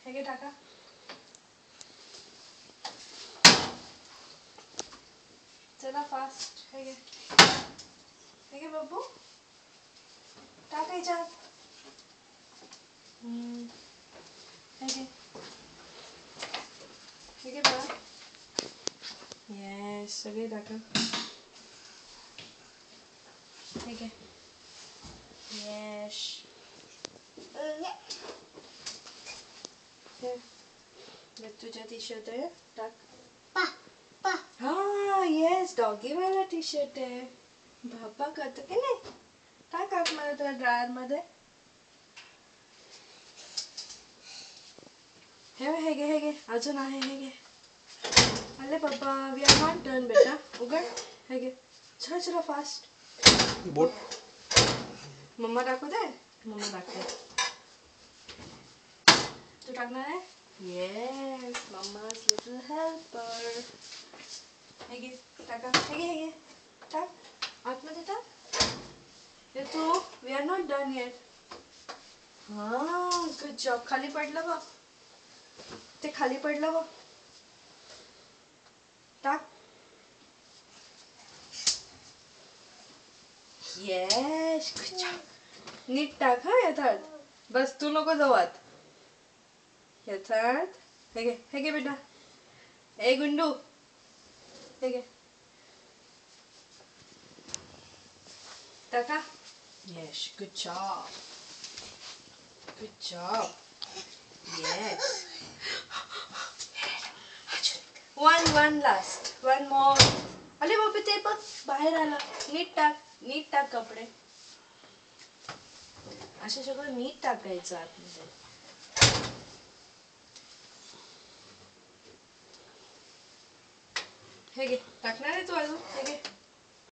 हे घे टाका. चला फास्ट. हे घे. हे घे बब्बू. टाका याच्यात. हे घे. हे घे बाळा. येस सगळे टाका. हे घे. येस. हे तुझ्या टी शर्ट आहे टाक. हा येस डॉगी वाला टी शर्ट आहे. बाबा करतो की नाही. टाक आतमध्ये तुला ड्रायर मध्ये. हे घे हे घे अजून आहे. हे घे. अरे बाबा वी आर नॉट डन बेटा. उघड. हे घे. चला चला फास्ट. बोट मम्मा टाकू दे. मम्मा टाकते. तू टाकणार आहे. Yes mamma's little helper. हे घे टाका. हे घे हे घे टाक आतमध्ये टाक. हे तू we are not done yet. हा गुड जॉब. खाली पडलं बघ. ते खाली पडलं बघ. टाक. Yes good job. नीट टाक हा याच्यात. बस तू नको जाऊ आत. याच्यात. हे घे बेटा. ए गुंडू. हे घे. टाका. Yes good job. Good job. Yes. One last. One more. अरे बाबा ते बघ बाहेर आलं. नीट टाक. नीट टाक कपडे. असं सगळं नीट टाकायचं आतमध्ये. हे घे टाकणार आहे तू अजून. हे घे.